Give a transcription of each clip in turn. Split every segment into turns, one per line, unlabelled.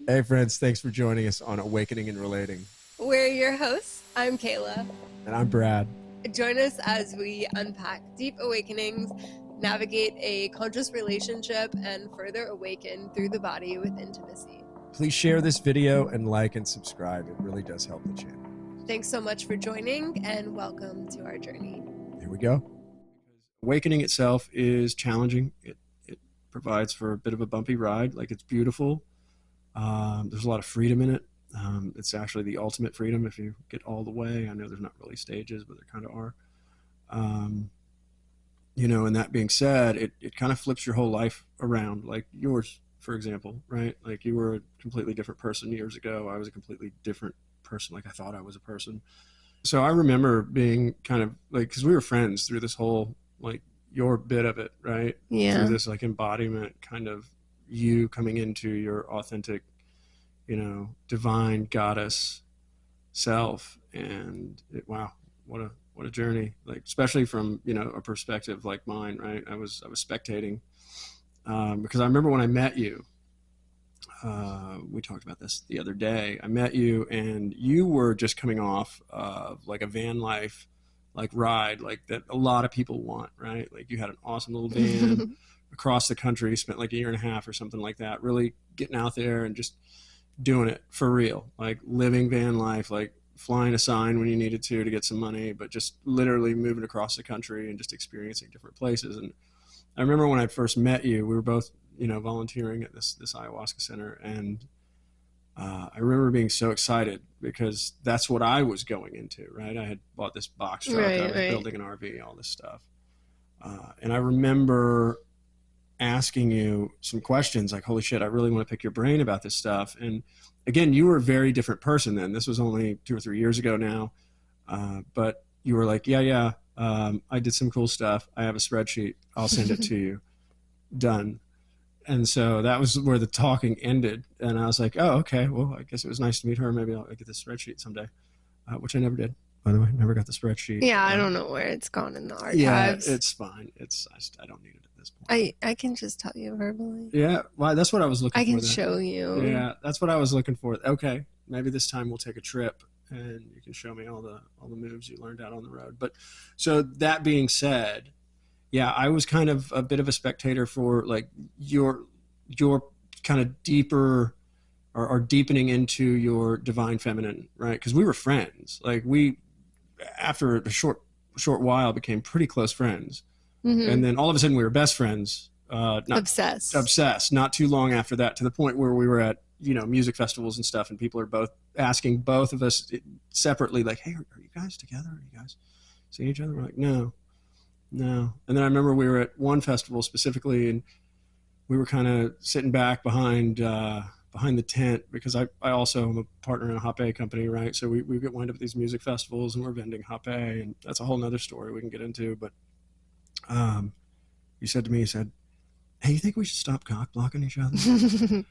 Hey friends, thanks for joining us on Awakening and Relating.
We're your hosts. I'm Kayla.
And I'm Brad.
Join us as we unpack deep awakenings, navigate a conscious relationship, and further awaken through the body with intimacy.
Please share this video and like and subscribe. It really does help the channel.
Thanks so much for joining and welcome to our journey.
Here we go. Awakening itself is challenging. It provides for a bit of a bumpy ride. Like, it's beautiful. There's a lot of freedom in it. It's actually the ultimate freedom if you get all the way. I know there's not really stages, but there kind of are. And that being said, it kind of flips your whole life around, like yours, for example, right? Like, you were a completely different person years ago. I was a completely different person. Like, I thought I was a person. So I remember being kind of like, because we were friends through this whole, like, your bit of it, right?
Yeah.
Through this, like, embodiment, kind of you coming into your authentic, divine goddess self. And wow, what a journey. Like, especially from, a perspective like mine, right? I was spectating, because I remember when I met you, we talked about this the other day. I met you and you were just coming off of like a van life, like, ride, like, that a lot of people want, right? Like, you had an awesome little van across the country, spent like a year and a half or something like that, really getting out there and just doing it for real, like living van life, like flying a sign when you needed to get some money, but just literally moving across the country and just experiencing different places. And I remember when I first met you, we were both, volunteering at this ayahuasca center. And I remember being so excited because that's what I was going into, right? I had bought this box truck, I was building an RV, all this stuff. And I remember asking you some questions like, holy shit, I really want to pick your brain about this stuff. And again, you were a very different person then. This was only 2 or 3 years ago now. But you were like, yeah, I did some cool stuff. I have a spreadsheet. I'll send it to you. Done. And so that was where the talking ended. And I was like, oh, okay, well, I guess it was nice to meet her. Maybe I'll get this spreadsheet someday, which I never did. By the way, never got the spreadsheet.
Yeah, I don't know where it's gone in the archives.
Yeah, it's fine. I don't need it at this point.
I can just tell you verbally.
Yeah, well, that's what I was looking for.
I can show you.
Yeah, that's what I was looking for. Okay, maybe this time we'll take a trip and you can show me all the moves you learned out on the road. But so that being said, yeah, I was kind of a bit of a spectator for like your kind of deeper or deepening into your divine feminine, right? Because we were friends. Like, we, after a short while, became pretty close friends. Mm-hmm. And then all of a sudden we were best friends. Obsessed. Not too long after that, to the point where we were at, music festivals and stuff, and people are both asking both of us separately, like, hey, are you guys together? Are you guys seeing each other? We're like, no. And then I remember we were at one festival specifically, and we were kind of sitting back behind the tent, because I also am a partner in a Hape company, right? So we get wind up at these music festivals and we're vending Hape, and that's a whole nother story we can get into. But you said to me, hey, you think we should stop cock blocking each other?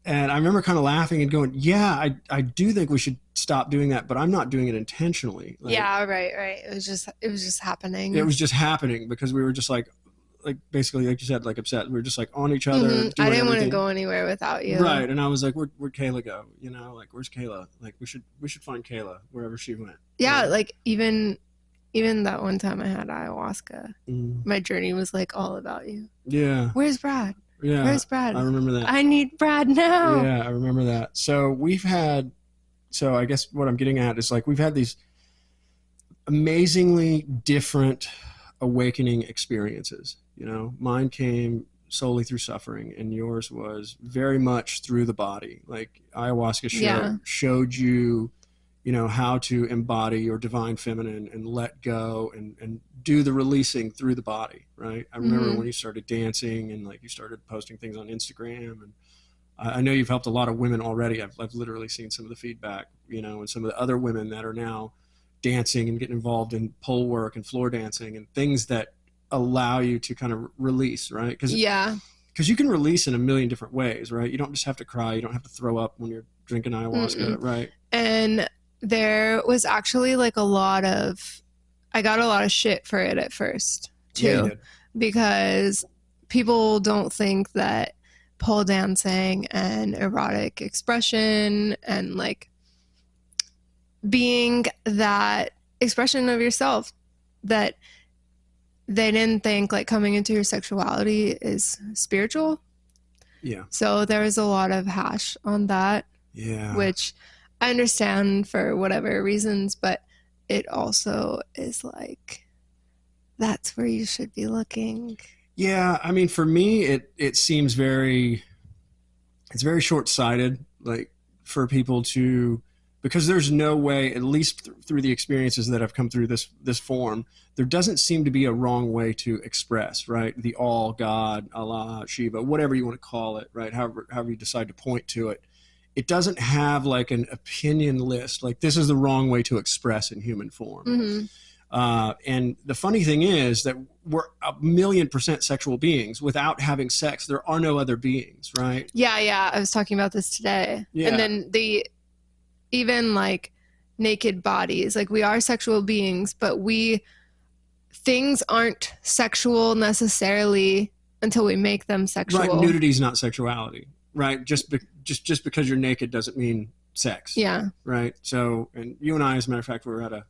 And I remember kind of laughing and going, yeah, I do think we should stop doing that, but I'm not doing it intentionally. Like,
yeah, right. It was just happening.
It was just happening because we were just like basically, like you said, like, upset. We were just like on each other. Mm-hmm.
I didn't want to go anywhere without you.
Right. And I was like, where'd Kayla go? Like, where's Kayla? Like, we should find Kayla wherever she went.
Yeah. Like, even that one time I had ayahuasca, my journey was like all about you.
Yeah.
Where's Brad?
Yeah.
Where's Brad?
I remember that.
I need Brad now.
Yeah, I remember that. So I guess what I'm getting at is, like, we've had these amazingly different awakening experiences. Mine came solely through suffering, and yours was very much through the body. Like, ayahuasca showed you, how to embody your divine feminine and let go and do the releasing through the body, right? I remember when you started dancing and, like, you started posting things on Instagram, and I know you've helped a lot of women already. I've literally seen some of the feedback, and some of the other women that are now dancing and getting involved in pole work and floor dancing and things that allow you to kind of release, right? Because you can release in a million different ways, right? You don't just have to cry. You don't have to throw up when you're drinking ayahuasca, right?
And there was actually like I got a lot of shit for it at first too, because people don't think that pole dancing and erotic expression and like being that expression of yourself that they didn't think like coming into your sexuality is spiritual.
Yeah.
So there was a lot of hash on that,
Yeah.
which I understand for whatever reasons, but it also is like that's where you should be looking.
Yeah. I mean, for me, it seems it's very short-sighted, like for people to, because there's no way, at least through the experiences that have come through this form, there doesn't seem to be a wrong way to express, right? The all, God, Allah, Shiva, whatever you want to call it, right? However you decide to point to it. It doesn't have like an opinion list, like this is the wrong way to express in human form.
Mm-hmm.
And the funny thing is that we're 1,000,000% sexual beings. Without having sex, there are no other beings, right?
Yeah. I was talking about this today.
Yeah.
And then even like naked bodies, like we are sexual beings, but things aren't sexual necessarily until we make them sexual.
Right. Nudity is not sexuality, right? Just because you're naked doesn't mean sex.
Yeah.
Right. So, and you and I, as a matter of fact, were at a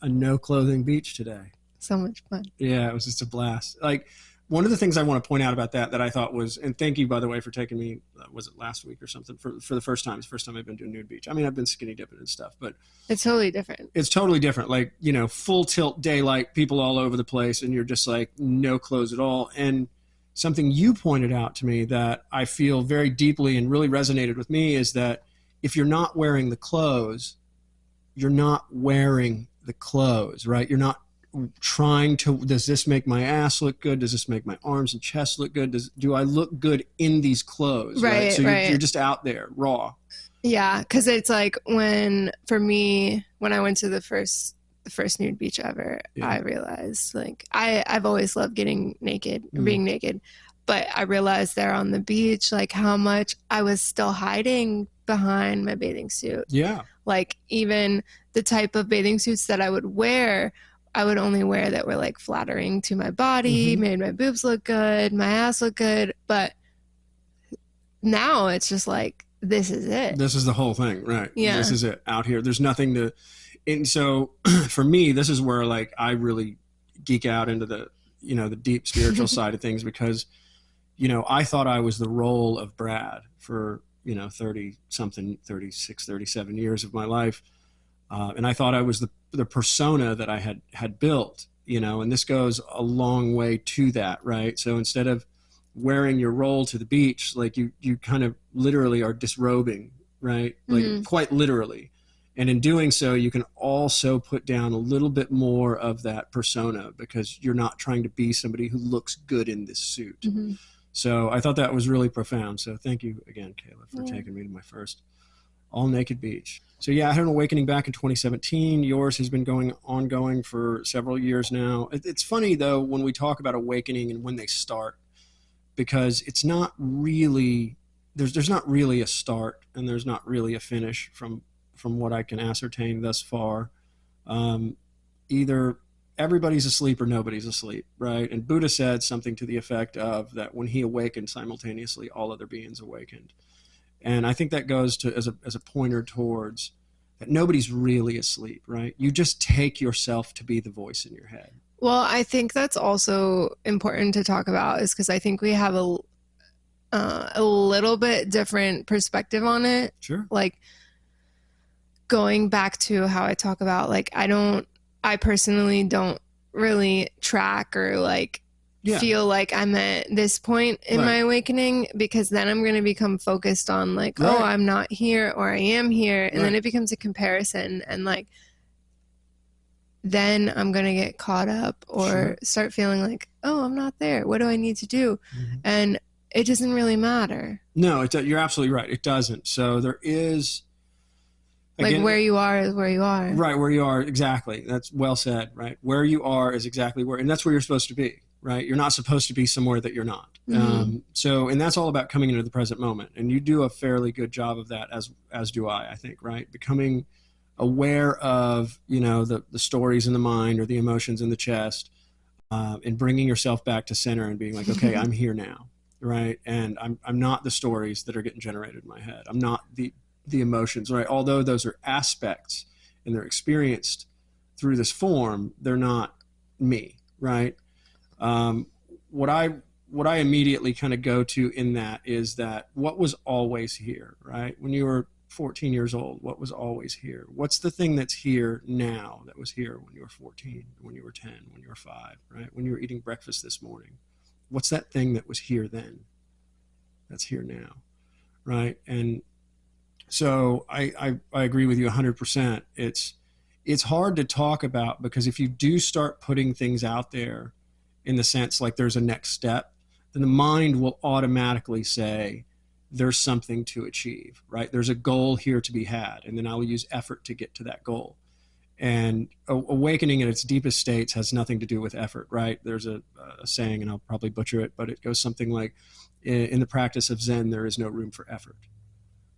no clothing beach today.
So much fun.
Yeah, it was just a blast. Like one of the things I want to point out about that I thought was, and thank you by the way for taking me, was it last week or something, for the first time. It's the first time I've been to a nude beach. I mean, I've been skinny dipping and stuff, but
it's totally different.
It's totally different. Like, you know, full tilt daylight, people all over the place, and you're just like no clothes at all. And something you pointed out to me that I feel very deeply and really resonated with me is that if you're not wearing the clothes, you're not wearing the clothes, right? You're not trying to, does this make my ass look good? Does this make my arms and chest look good? Do I look good in these clothes?
Right.
So you're just out there raw.
Yeah. Cause it's like for me, when I went to the first nude beach ever, I realized like, I've always loved getting naked, being naked, but I realized there on the beach, like how much I was still hiding behind my bathing suit.
Yeah.
Like even the type of bathing suits that I would wear, I would only wear that were like flattering to my body, made my boobs look good, my ass look good. But now it's just like, this is it.
This is the whole thing, right?
Yeah.
This is it out here. There's nothing to, and so for me, this is where like I really geek out into the, you know, the deep spiritual side of things because, you know, I thought I was the role of Brad for, you know, 30 something, 36, 37 years of my life. And I thought I was the persona that I had built, you know, and this goes a long way to that, right? So instead of wearing your role to the beach, like you kind of literally are disrobing, right? Like quite literally. And in doing so, you can also put down a little bit more of that persona because you're not trying to be somebody who looks good in this suit. So I thought that was really profound. So thank you again, Kayla, for taking me to my first all naked beach. So yeah, I had an awakening back in 2017. Yours has been ongoing for several years now. It's funny though, when we talk about awakening and when they start, because it's not really, there's not really a start and there's not really a finish from what I can ascertain thus far. Either everybody's asleep or nobody's asleep, right? And Buddha said something to the effect of that when he awakened, simultaneously all other beings awakened. And I think that goes to as a pointer towards that nobody's really asleep, right? You just take yourself to be the voice in your head.
Well, I think that's also important to talk about is because I think we have a little bit different perspective on it.
Sure.
Like going back to how I talk about, like, I personally don't really track or like feel like I'm at this point in my awakening because then I'm going to become focused on like, oh, I'm not here or I am here. And then it becomes a comparison and like, then I'm going to get caught up or start feeling like, oh, I'm not there. What do I need to do? And it doesn't really matter.
No, you're absolutely right. It doesn't. So there is...
Again, like where you are is where you are.
Right, where you are, exactly. That's well said, right? Where you are is exactly where, and that's where you're supposed to be, right? You're not supposed to be somewhere that you're not. And that's all about coming into the present moment. And you do a fairly good job of that, as do I think, right? Becoming aware of, you know, the stories in the mind or the emotions in the chest, and bringing yourself back to center and being like, okay, I'm here now. right? And I'm not the stories that are getting generated in my head. I'm not the emotions, right? Although those are aspects and they're experienced through this form, they're not me, right? Um, what I what I immediately kind of go to in that is that what was always here, right? When you were 14 years old, what was always here? What's the thing that's here now that was here when you were 14, when you were 10, when you were 5, right? When you were eating breakfast this morning? What's that thing that was here then that's here now, right? And so I agree with you 100%. It's hard to talk about because if you do start putting things out there in the sense like there's a next step, then the mind will automatically say there's something to achieve, right? There's a goal here to be had, and then I will use effort to get to that goal. And awakening in its deepest states has nothing to do with effort, right? There's a saying, and I'll probably butcher it, but it goes something like, in the practice of Zen, there is no room for effort,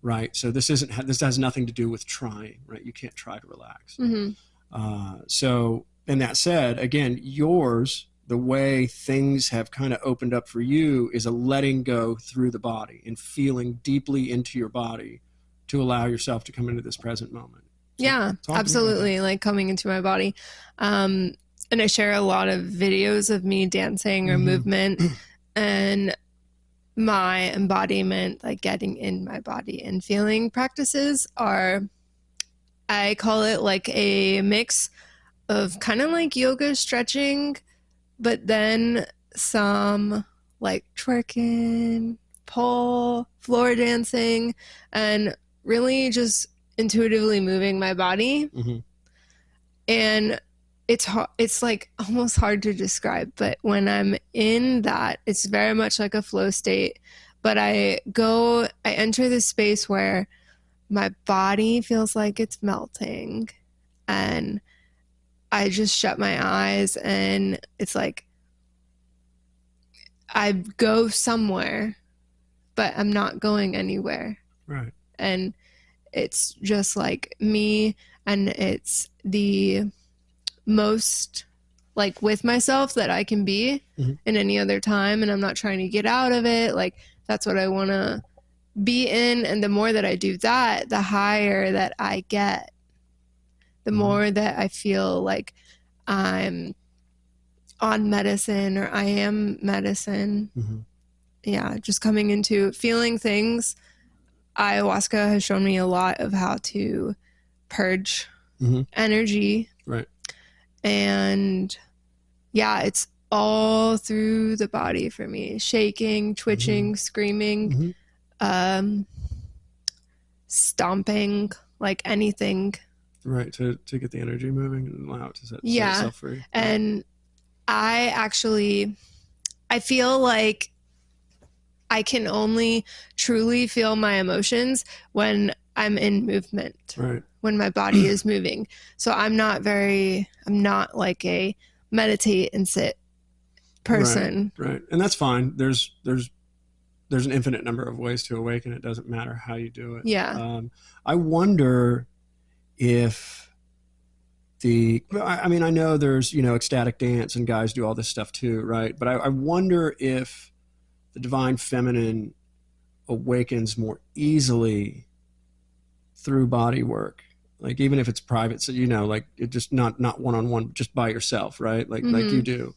right? So this has nothing to do with trying, right? You can't try to relax.
Mm-hmm.
So, and that said, again, the way things have kind of opened up for you is a letting go through the body and feeling deeply into your body to allow yourself to come into this present moment.
So yeah, absolutely. Like coming into my body. And I share a lot of videos of me dancing or movement and my embodiment, like getting in my body and feeling practices are, I call it like a mix of kind of like yoga stretching, but then some like twerking, pole, floor dancing, and really just intuitively moving my body. And it's like almost hard to describe, but when I'm in that, it's very much like a flow state. But I enter this space where my body feels like it's melting, and I just shut my eyes, and it's like I go somewhere, but I'm not going anywhere.
Right.
And it's just like me, and it's the most like with myself that I can be in any other time, and I'm not trying to get out of it. Like that's what I want to be in, and the more that I do that, the higher that I get, the more that I feel like I'm on medicine or I am medicine. Yeah, just coming into feeling things. Ayahuasca has shown me a lot of how to purge energy.
Right.
And yeah, it's all through the body for me. Shaking, twitching, screaming, stomping, like anything.
Right, to get the energy moving and allow it to set itself free.
And I feel like I can only truly feel my emotions when I'm in movement.
Right.
When my body is moving. So I'm not like a meditate and sit person.
Right. And that's fine. There's an infinite number of ways to awaken. It doesn't matter how you do it.
Yeah.
I wonder if I mean, I know there's, ecstatic dance and guys do all this stuff too, right? But I wonder if the divine feminine awakens more easily through body work. Like even if it's private, so like it just not one-on-one, just by yourself, right? Like you do.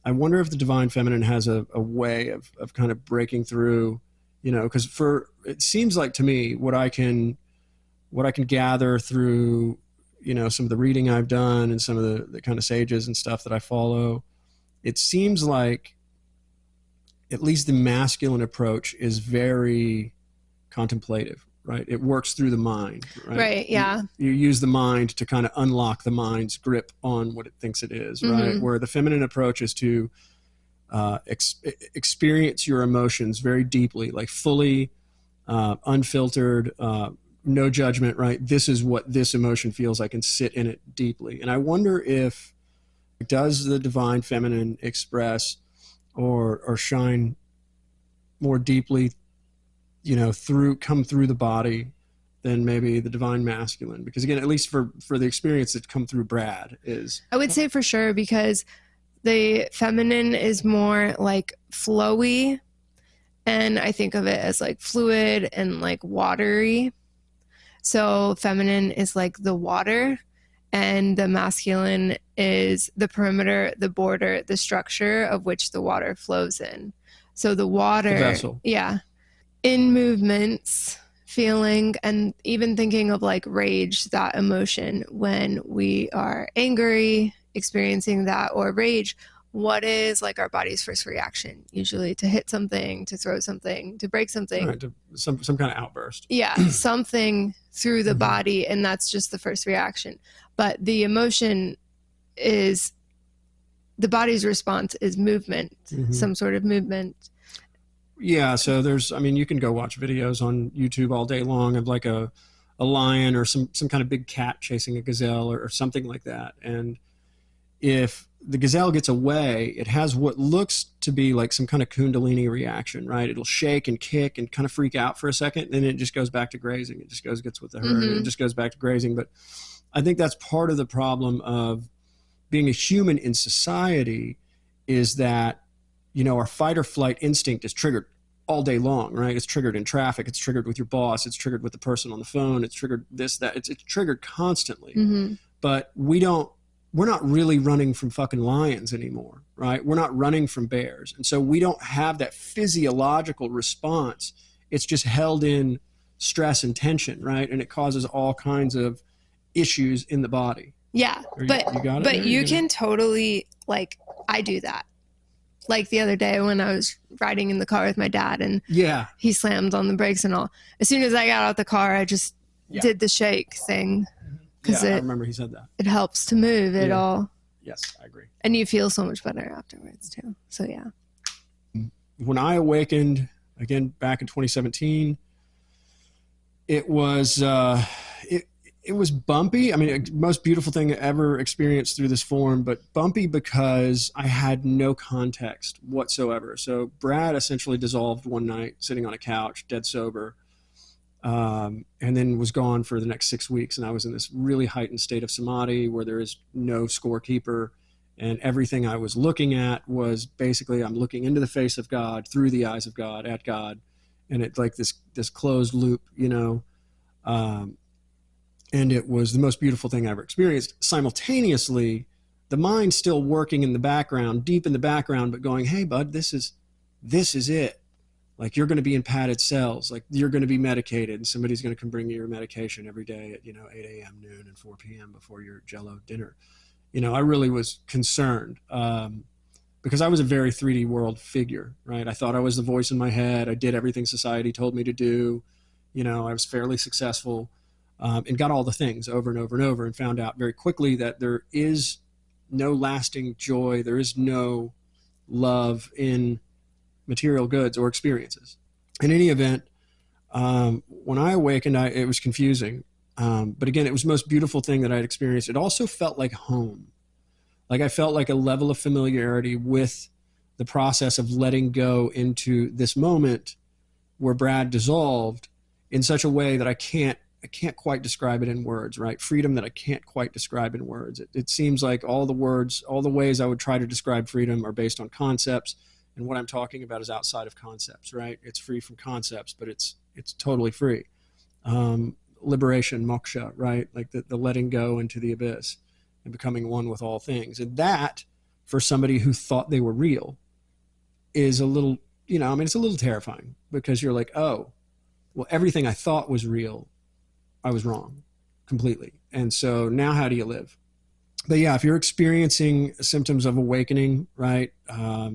I wonder if the divine feminine has a way of kind of breaking through, because it seems like to me what I can gather through, some of the reading I've done and some of the kind of sages and stuff that I follow, it seems like at least the masculine approach is very contemplative. Right. It works through the mind.
Right. Yeah.
You use the mind to kind of unlock the mind's grip on what it thinks it is. Right. Where the feminine approach is to experience your emotions very deeply, like fully unfiltered, no judgment. Right. This is what this emotion feels like, and sit in it deeply. And I wonder if does the divine feminine express or shine more deeply, come through the body than maybe the divine masculine, because again, at least for the experience that come through Brad is,
I would say for sure, because the feminine is more like flowy and I think of it as like fluid and like watery. So feminine is like the water, and the masculine is the perimeter, the border, the structure of which the water flows in. So the
The
water,
vessel.
yeah, in movements, feeling, and even thinking of like rage, that emotion when we are angry, experiencing that, or rage. What is like our body's first reaction? Usually to hit something, to throw something, to break something.
Right, some kind of outburst.
Yeah, something through the body, and that's just the first reaction. But the emotion is the body's response is movement, some sort of movement.
Yeah, so you can go watch videos on YouTube all day long of like a lion or some kind of big cat chasing a gazelle or something like that. And if the gazelle gets away, it has what looks to be like some kind of kundalini reaction, right? It'll shake and kick and kind of freak out for a second, and then it just goes back to grazing. It just gets with the herd. It just goes back to grazing. But I think that's part of the problem of being a human in society, is that, our fight or flight instinct is triggered all day long, right? It's triggered in traffic. It's triggered with your boss. It's triggered with the person on the phone. It's triggered this, that. It's triggered constantly. But we're not really running from fucking lions anymore, right? We're not running from bears. And so we don't have that physiological response. It's just held in stress and tension, right? And it causes all kinds of issues in the body.
Yeah, but you can totally, like, I do that. Like the other day when I was riding in the car with my dad, and he slammed on the brakes and all. As soon as I got out the car, I just did the shake thing.
Because I remember he said that.
It helps to move it all.
Yes, I agree.
And you feel so much better afterwards too. So yeah.
When I awakened again back in 2017, it was it was bumpy. I mean, most beautiful thing I ever experienced through this form, but bumpy because I had no context whatsoever. So Brad essentially dissolved one night sitting on a couch, dead sober, and then was gone for the next 6 weeks. And I was in this really heightened state of samadhi where there is no scorekeeper. And everything I was looking at was basically, I'm looking into the face of God, through the eyes of God, at God. And it's like this closed loop, and it was the most beautiful thing I ever experienced. Simultaneously, the mind still working in the background, deep in the background, but going, hey, bud, this is it. Like, you're going to be in padded cells. Like, you're going to be medicated, and somebody's going to come bring you your medication every day at, 8 a.m., noon, and 4 p.m. before your Jell-O dinner. I really was concerned because I was a very 3D world figure, right? I thought I was the voice in my head. I did everything society told me to do. I was fairly successful. And got all the things over and over and over, and found out very quickly that there is no lasting joy. There is no love in material goods or experiences. In any event, when I awakened, it was confusing. But again, it was the most beautiful thing that I'd experienced. It also felt like home. Like I felt like a level of familiarity with the process of letting go into this moment where Brad dissolved in such a way that I can't quite describe it in words, right? Freedom that I can't quite describe in words. It seems like all the ways I would try to describe freedom are based on concepts. And what I'm talking about is outside of concepts, right? It's free from concepts, but it's totally free. Liberation, moksha, right? Like the letting go into the abyss and becoming one with all things. And that, for somebody who thought they were real, is a little, it's a little terrifying, because you're like, oh, well, everything I thought was real, I was wrong completely. And so now how do you live? But yeah, if you're experiencing symptoms of awakening, right?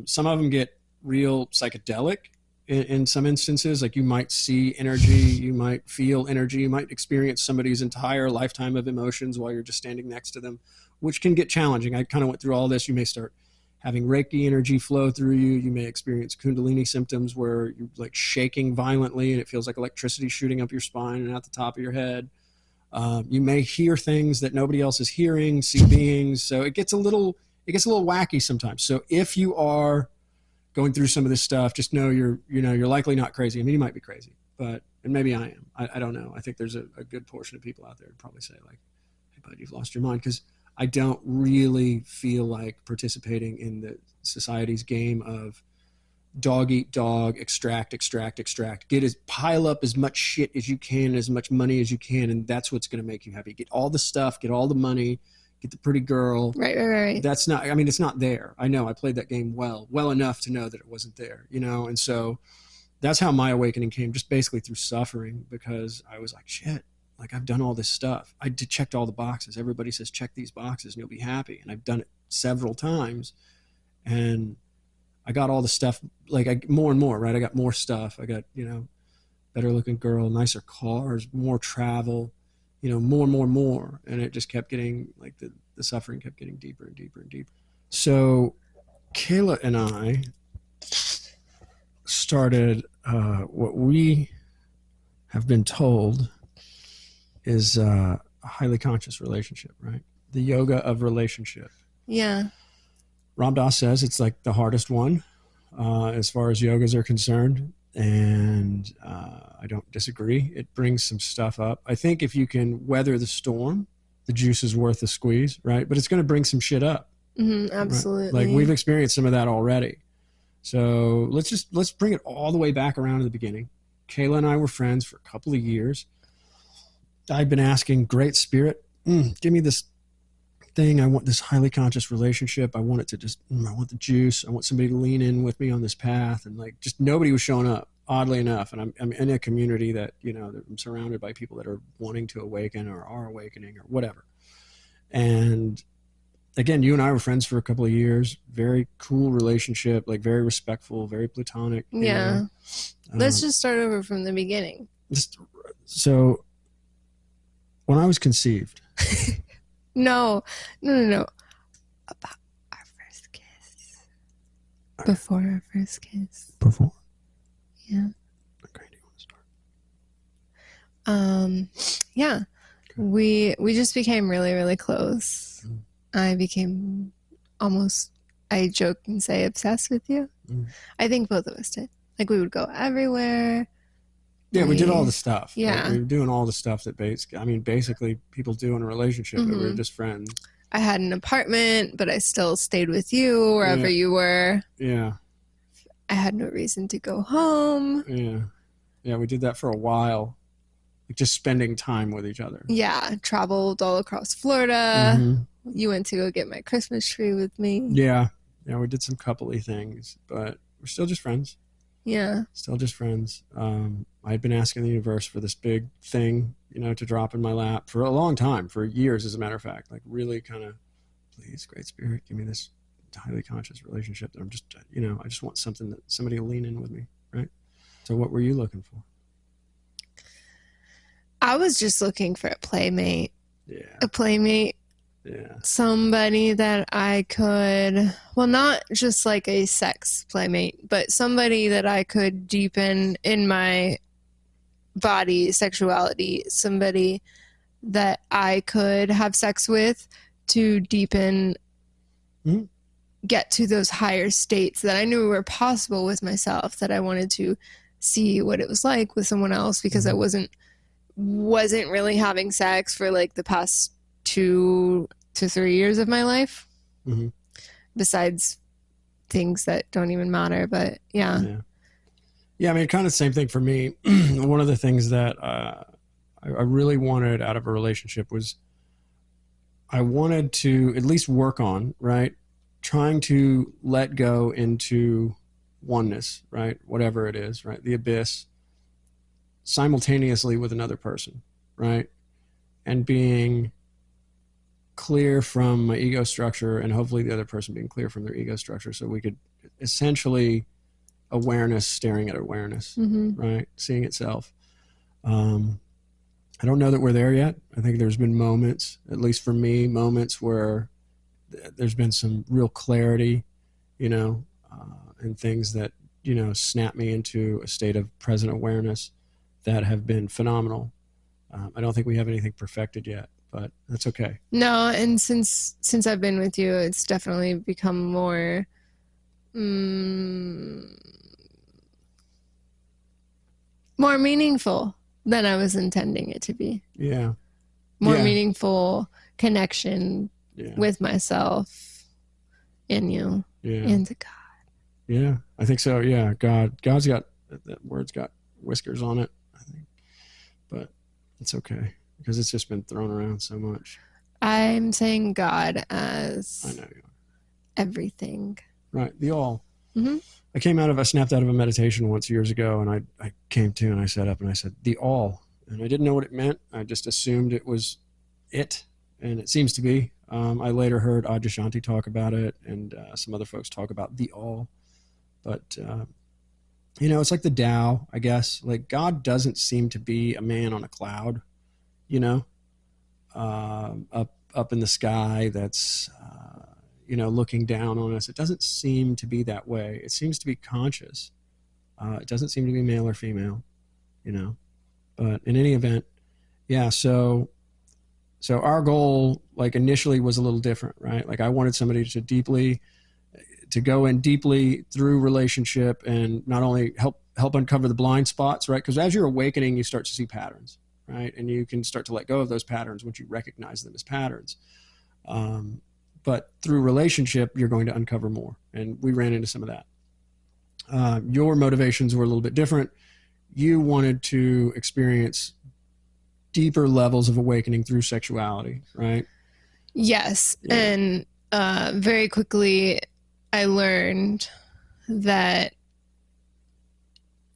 Some of them get real psychedelic in some instances. Like, you might see energy, you might feel energy, you might experience somebody's entire lifetime of emotions while you're just standing next to them, which can get challenging. I kind of went through all this. You may start having Reiki energy flow through you. You may experience Kundalini symptoms where you're like shaking violently and it feels like electricity shooting up your spine and out the top of your head. You may hear things that nobody else is hearing, see beings. So it gets a little wacky sometimes. So if you are going through some of this stuff, just know you're likely not crazy. I mean, you might be crazy, and maybe I am. I don't know. I think there's a good portion of people out there who probably say like, hey, bud, you've lost your mind, because I don't really feel like participating in the society's game of dog eat dog, extract, extract, extract. Pile up as much shit as you can, as much money as you can, and that's what's going to make you happy. Get all the stuff, get all the money, get the pretty girl.
Right.
That's not. I mean, it's not there. I know. I played that game well enough to know that it wasn't there. And so that's how my awakening came, just basically through suffering, because I was like, shit. Like, I've done all this stuff. I checked all the boxes. Everybody says check these boxes and you'll be happy, and I've done it several times, and I got all the stuff, like more and more, right? I got more stuff. I got, better looking girl, nicer cars, more travel, more. And it just kept getting, like, the suffering kept getting deeper and deeper and deeper. So Kayla and I started what we have been told is a highly conscious relationship, right? The yoga of relationship.
Yeah.
Ram Dass says it's like the hardest one as far as yogas are concerned. And I don't disagree. It brings some stuff up. I think if you can weather the storm, the juice is worth the squeeze, right? But it's going to bring some shit up.
Absolutely.
Right? Like, we've experienced some of that already. So let's bring it all the way back around to the beginning. Kayla and I were friends for a couple of years. I'd been asking, Great Spirit, give me this thing. I want this highly conscious relationship. I want it to just, I want the juice. I want somebody to lean in with me on this path. And like, just nobody was showing up, oddly enough. And I'm in a community that, I'm surrounded by people that are wanting to awaken or are awakening or whatever. And again, you and I were friends for a couple of years. Very cool relationship, like very respectful, very platonic.
Yeah. Let's just start over from the beginning.
So when I was conceived.
No. About our first kiss. Before our first kiss.
Before?
Yeah.
Okay, do you want
to start? Yeah. Okay. We just became really, really close. I became I joke and say obsessed with you. I think both of us did. Like, we would go everywhere.
Yeah, we did all the stuff.
Yeah.
Like, we were doing all the stuff that basically people do in a relationship, but we were just friends.
I had an apartment, but I still stayed with you wherever you were.
Yeah.
I had no reason to go home.
Yeah. Yeah, we did that for a while. Like, just spending time with each other.
Yeah, traveled all across Florida. You went to go get my Christmas tree with me.
Yeah. Yeah, we did some couple-y things, but we're still just friends.
Yeah.
Still just friends. I had been asking the universe for this big thing, to drop in my lap for a long time, for years, as a matter of fact. Like, really kind of, please, Great Spirit, give me this highly conscious relationship that I'm just, I just want somebody to lean in with me, right? So what were you looking for?
I was just looking for a playmate.
Yeah.
A playmate.
Yeah.
Somebody that I could, well, not just like a sex playmate, but somebody that I could deepen in my body, sexuality, somebody that I could have sex with to deepen, get to those higher states that I knew were possible with myself, that I wanted to see what it was like with someone else, because I wasn't really having sex for like the past 2 to 3 years of my life, besides things that don't even matter. But yeah.
I mean, kind of the same thing for me. One of the things that I really wanted out of a relationship was I wanted to at least work on, right, trying to let go into oneness, right, whatever it is, right, the abyss, simultaneously with another person, right, and being clear from my ego structure, and hopefully the other person being clear from their ego structure, so we could essentially awareness staring at awareness, right, seeing itself. I don't know that we're there yet. I think there's been moments, at least for me, moments where there's been some real clarity, and things that, snap me into a state of present awareness that have been phenomenal. I don't think we have anything perfected yet, but that's okay.
No, and since I've been with you, it's definitely become more more meaningful than I was intending it to be.
Yeah.
More meaningful connection with myself and you and to God.
Yeah, I think so. Yeah, God's got that word's got whiskers on it, I think, but it's okay because it's just been thrown around so much.
I'm saying God
I
as
know you
everything.
are. Right, the all.
Mm-hmm.
I snapped out of a meditation once years ago, and I came to and I sat up and I said the all, and I didn't know what it meant. I just assumed it was it, and it seems to be. I later heard Adyashanti talk about it, and some other folks talk about the all, but it's like the Tao, I guess. Like God doesn't seem to be a man on a cloud, you know, up in the sky that's looking down on us. It doesn't seem to be that way. It seems to be conscious. It doesn't seem to be male or female, you know. But in any event, yeah. So our goal, like initially, was a little different, right? Like I wanted somebody to go in deeply through relationship and not only help uncover the blind spots, right? Because as you're awakening, you start to see patterns, right? And you can start to let go of those patterns once you recognize them as patterns. But through relationship, you're going to uncover more. And we ran into some of that. Your motivations were a little bit different. You wanted to experience deeper levels of awakening through sexuality, right?
Yes.
Yeah.
And very quickly, I learned that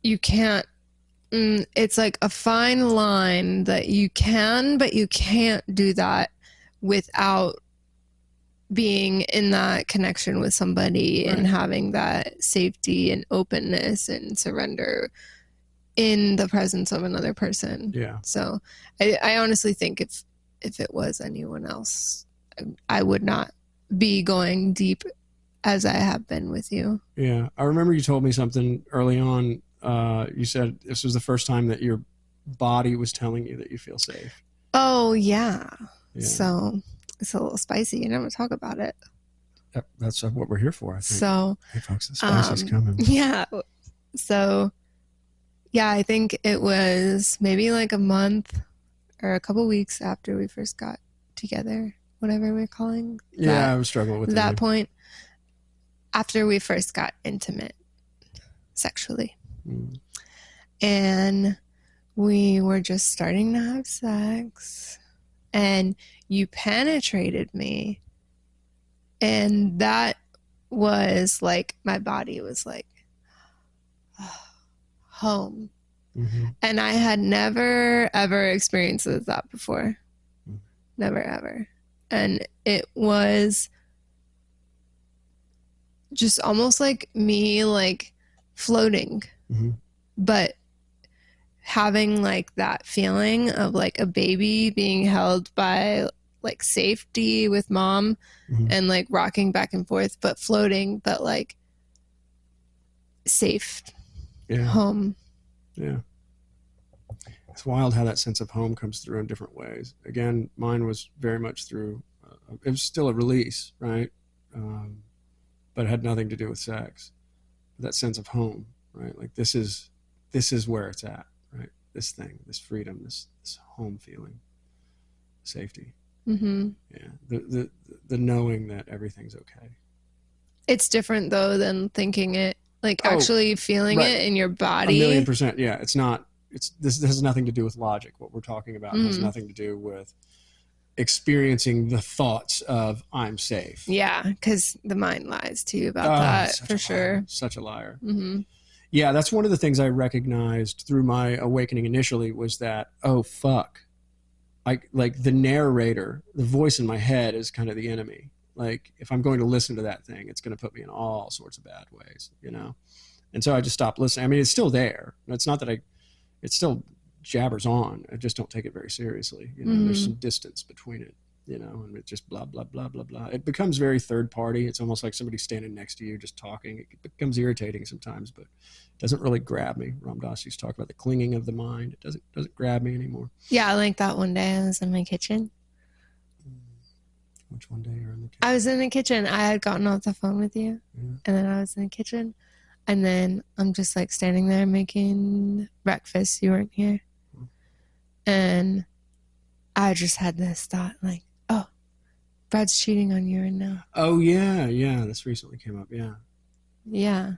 you can't, it's like a fine line that you can, but you can't do that without being in that connection with somebody
Right.
and having that safety and openness and surrender in the presence of another person.
Yeah.
So I honestly think if it was anyone else, I would not be going deep as I have been with you.
Yeah. I remember you told me something early on. You said this was the first time that your body was telling you that you feel safe.
Oh, yeah.
Yeah.
So it's a little spicy. You never talk about it.
That's what we're here for, I think.
So,
hey, folks, the spicy's coming.
Yeah. So, yeah, I think it was maybe like a month or a couple weeks after we first got together, whatever we're calling
I was struggling with
that point, after we first got intimate sexually. And we were just starting to have sex, and you penetrated me, and that was like my body was like, oh, home. And I had never ever experienced that before. Never ever. And it was just almost like me like floating, but having like that feeling of like a baby being held by like safety with mom, and like rocking back and forth, but floating, but like safe. Home.
Yeah. It's wild how that sense of home comes through in different ways. Again, mine was very much through, it was still a release, right? But it had nothing to do with sex. That sense of home, right? Like this is where it's at, right? This thing, this freedom, this home feeling, safety. Yeah, the knowing that everything's okay.
It's different though than thinking it, like actually feeling it in your body.
1,000,000%. Yeah, it's not. This has nothing to do with logic. What we're talking about has nothing to do with experiencing the thoughts of I'm safe.
Yeah, because the mind lies to you about that for sure.
Such a liar. Yeah, that's one of the things I recognized through my awakening initially was that, oh fuck, like the narrator, the voice in my head is kind of the enemy. Like if I'm going to listen to that thing, it's going to put me in all sorts of bad ways, And so I just stopped listening. I mean, it's still there. It's not that it still jabbers on. I just don't take it very seriously. There's some distance between it, and it just blah, blah, blah, blah, blah. It becomes very third party. It's almost like somebody standing next to you just talking. It becomes irritating sometimes, but it doesn't really grab me. Ram Dass used to talk about the clinging of the mind. It doesn't grab me anymore.
Yeah, like that one day I was in my kitchen.
Which one day you're in the kitchen?
I was in the kitchen. I had gotten off the phone with you, and then I was in the kitchen, and then I'm just like standing there making breakfast. You weren't here. And I just had this thought like, Brad's cheating on you right now.
Oh, yeah. This recently came up, yeah.
Yeah.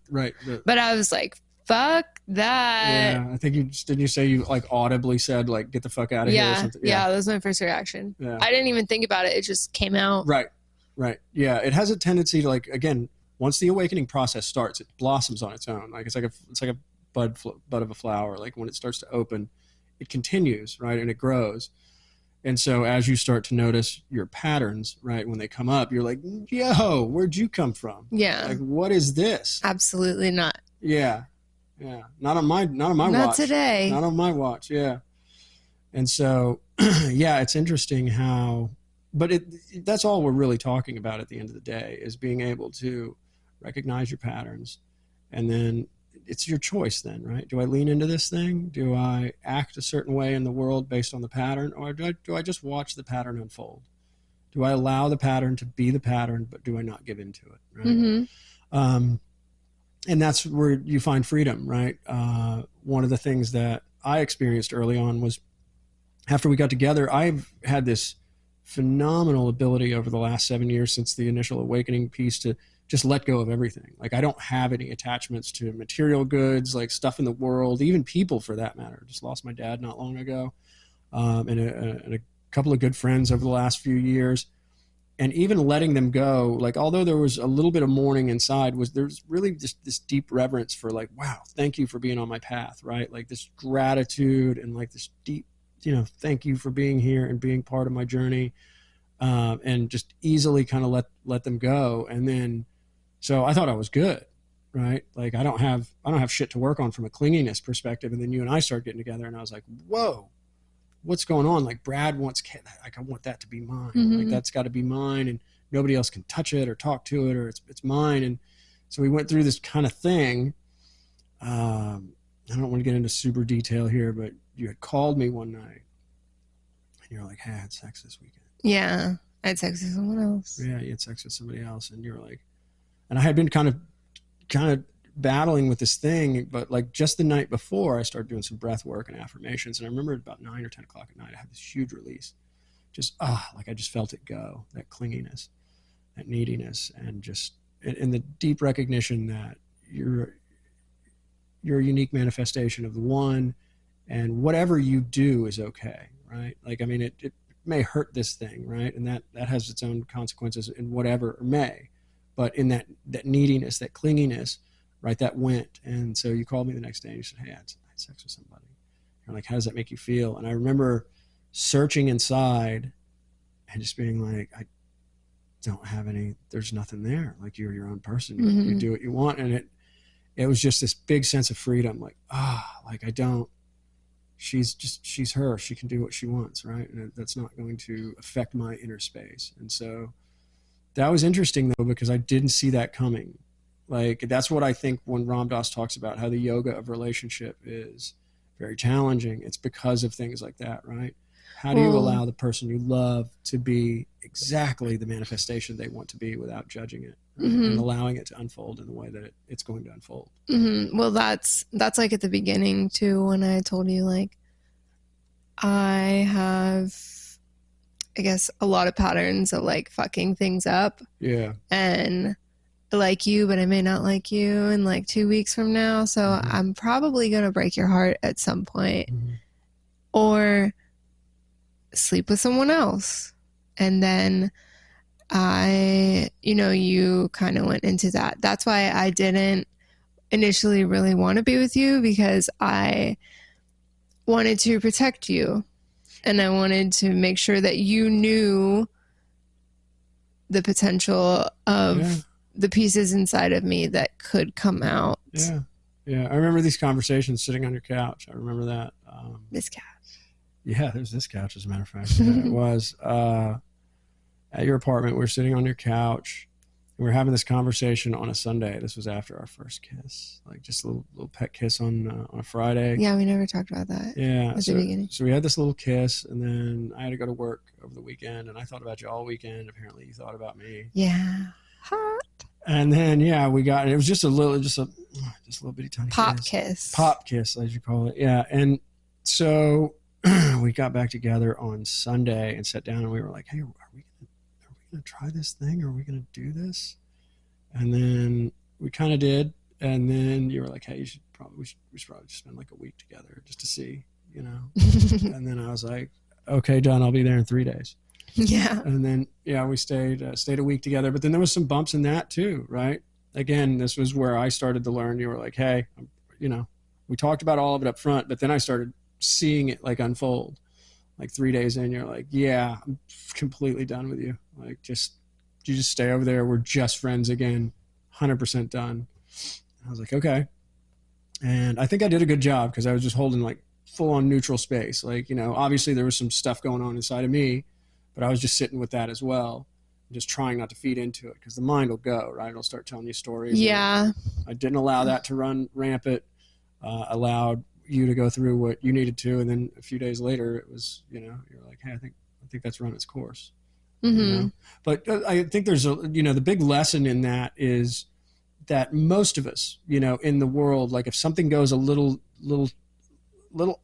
Right.
But I was like, fuck that.
Yeah. I think didn't you say you like audibly said like, get the fuck out of here or
Yeah.
something?
Yeah. That was my first reaction.
Yeah.
I didn't even think about it. It just came out.
Right. Right. Yeah. It has a tendency to like, again, once the awakening process starts, it blossoms on its own. Like it's like a bud of a flower. Like when it starts to open, it continues, right? And it grows. And so as you start to notice your patterns, right, when they come up, you're like, yo, where'd you come from?
Yeah.
Like, what is this?
Absolutely not.
Yeah. Yeah. Not on my
not
watch.
Not today.
Not on my watch. Yeah. And so, yeah, it's interesting how, but that's all we're really talking about at the end of the day is being able to recognize your patterns. And then it's your choice then, right? Do I lean into this thing? Do I act a certain way in the world based on the pattern? Or do I just watch the pattern unfold? Do I allow the pattern to be the pattern, but do I not give into it? Right. And that's where you find freedom, right? One of the things that I experienced early on was after we got together, I've had this phenomenal ability over the last 7 years since the initial awakening piece to just let go of everything. Like I don't have any attachments to material goods, like stuff in the world, even people for that matter. Just lost my dad not long ago, and a couple of good friends over the last few years. And even letting them go, like although there was a little bit of mourning inside, there's really just this deep reverence for like, wow, thank you for being on my path, right? Like this gratitude and like this deep, thank you for being here and being part of my journey, and just easily kind of let them go. And then, so I thought I was good, right? Like I don't have shit to work on from a clinginess perspective. And then you and I started getting together, and I was like, whoa, what's going on? Like Brad wants, like I want that to be mine. Like that's got to be mine, and nobody else can touch it or talk to it, or it's mine. And so we went through this kind of thing. I don't want to get into super detail here, but you had called me one night and you're like, hey, I had sex this weekend.
Yeah. I had sex with someone else.
Yeah. You had sex with somebody else. And you were like, and I had been kind of battling with this thing, but like just the night before I started doing some breath work and affirmations. And I remember about 9 or 10 o'clock at night, I had this huge release. Just, like I just felt it go, that clinginess, that neediness, and just in the deep recognition that you're a unique manifestation of the one, and whatever you do is okay, right? Like, I mean, it may hurt this thing, right? And that has its own consequences in whatever, or may, but in that neediness, that clinginess, right, that went. And so you called me the next day and you said, hey, I had sex with somebody. You're like, how does that make you feel? And I remember searching inside and just being like, I don't have any, there's nothing there. Like you're your own person. You do what you want. And it was just this big sense of freedom. Like, like I don't, she's her, she can do what she wants. Right. And that's not going to affect my inner space. And so that was interesting though, because I didn't see that coming. Like, that's what I think when Ram Dass talks about how the yoga of relationship is very challenging. It's because of things like that, right? How do you allow the person you love to be exactly the manifestation they want to be without judging it, right? And allowing it to unfold in the way that it's going to unfold?
Well, that's like at the beginning too, when I told you like I have, I guess, a lot of patterns of like fucking things up.
Yeah.
And I like you, but I may not like you in like 2 weeks from now. So I'm probably going to break your heart at some point, or sleep with someone else. And then you kind of went into that. That's why I didn't initially really want to be with you, because I wanted to protect you. And I wanted to make sure that you knew the potential of the pieces inside of me that could come out.
Yeah. Yeah. I remember these conversations sitting on your couch. I remember that.
This couch.
Yeah, there's this couch, as a matter of fact. Yeah, it was at your apartment. We were sitting on your couch. We were having this conversation on a Sunday. This was after our first kiss, like just a little pet kiss on a Friday.
Yeah, we never talked about that.
Yeah, at the beginning. So we had this little kiss, and then I had to go to work over the weekend, and I thought about you all weekend. Apparently, you thought about me.
Yeah, hot.
And then we got, and it was just a little bitty tiny
pop
kiss, as you call it. Yeah, and so we got back together on Sunday and sat down, and we were like, hey, are we gonna try this thing? Are we gonna do this? And then we kind of did. And then you were like, hey, we should probably just spend like a week together just to see, you know. And then I was like, okay, done. I'll be there in 3 days.
Yeah.
And then, yeah, we stayed a week together. But then there was some bumps in that too, right? Again, this was where I started to learn. You were like, hey, you know, we talked about all of it up front, but then I started seeing it like unfold. Like 3 days in, you're like, yeah, I'm completely done with you. Like, you just stay over there. We're just friends again, 100% done. I was like, okay. And I think I did a good job because I was just holding like full on neutral space. Like, you know, obviously there was some stuff going on inside of me, but I was just sitting with that as well, just trying not to feed into it because the mind will go, right? It'll start telling you stories.
Yeah.
I didn't allow that to run rampant, allowed you to go through what you needed to. And then a few days later, it was, you know, you're like, hey, I think that's run its course. You know? But I think there's the big lesson in that is that most of us, you know, in the world, like if something goes a little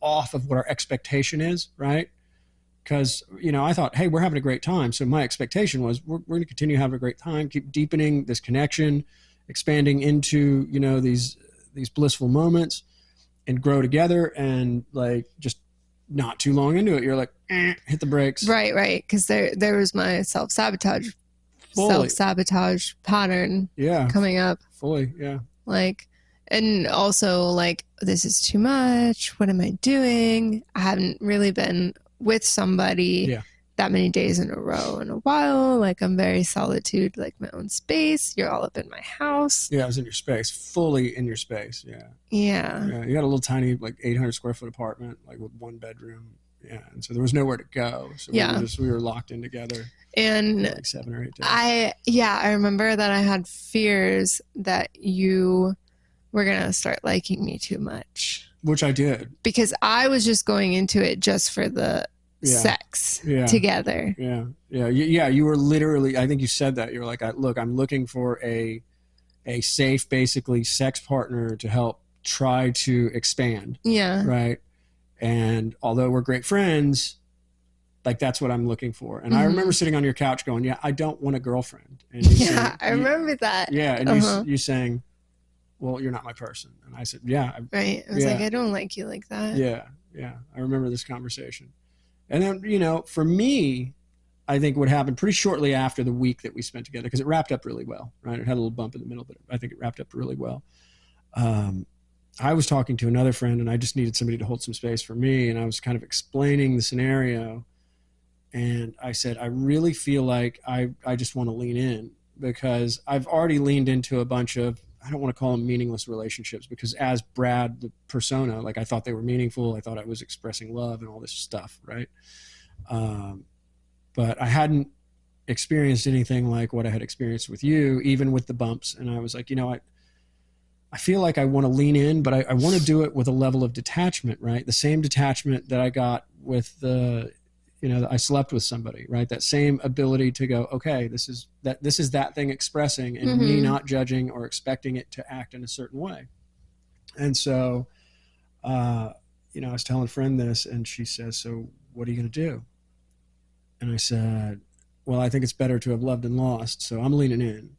off of what our expectation is, right? Because, you know, I thought, hey, we're having a great time. So my expectation was we're going to continue having a great time, keep deepening this connection, expanding into, you know, these blissful moments and grow together. And like just not too long into it, you're like, hit the brakes.
Right. Because there was my self-sabotage pattern coming up.
Fully, yeah.
Like, and also like, this is too much. What am I doing? I haven't really been with somebody that many days in a row in a while. Like, I'm very solitude, like my own space. You're all up in my house.
Yeah, I was in your space, fully in your space. Yeah.
Yeah.
You got a little tiny, like 800 square foot apartment, like with one bedroom. Yeah. And so there was nowhere to go. So we were locked in together.
And
like 7 or 8 days.
I remember that I had fears that you were going to start liking me too much.
Which I did.
Because I was just going into it just for the sex together.
Yeah. You were literally, I think you said that. You were like, look, I'm looking for a safe, basically, sex partner to help try to expand.
Yeah.
Right. And although we're great friends, like that's what I'm looking for. And I remember sitting on your couch going, yeah, I don't want a girlfriend. And
I remember that.
Yeah. And you saying, well, you're not my person. And I said, yeah.
Right. I was like, I don't like you like that.
Yeah. I remember this conversation. And then, you know, for me, I think what happened pretty shortly after the week that we spent together, because it wrapped up really well, right? It had a little bump in the middle, but I think it wrapped up really well. I was talking to another friend and I just needed somebody to hold some space for me. And I was kind of explaining the scenario. And I said, I really feel like I just want to lean in because I've already leaned into a bunch of, I don't want to call them meaningless relationships because as Brad, the persona, like I thought they were meaningful. I thought I was expressing love and all this stuff. Right. But I hadn't experienced anything like what I had experienced with you, even with the bumps. And I was like, you know, I feel like I want to lean in, but I want to do it with a level of detachment, right? The same detachment that I got with I slept with somebody, right? That same ability to go, okay, this is that thing expressing and me not judging or expecting it to act in a certain way. And so, I was telling a friend this and she says, so what are you going to do? And I said, well, I think it's better to have loved and lost. So I'm leaning in.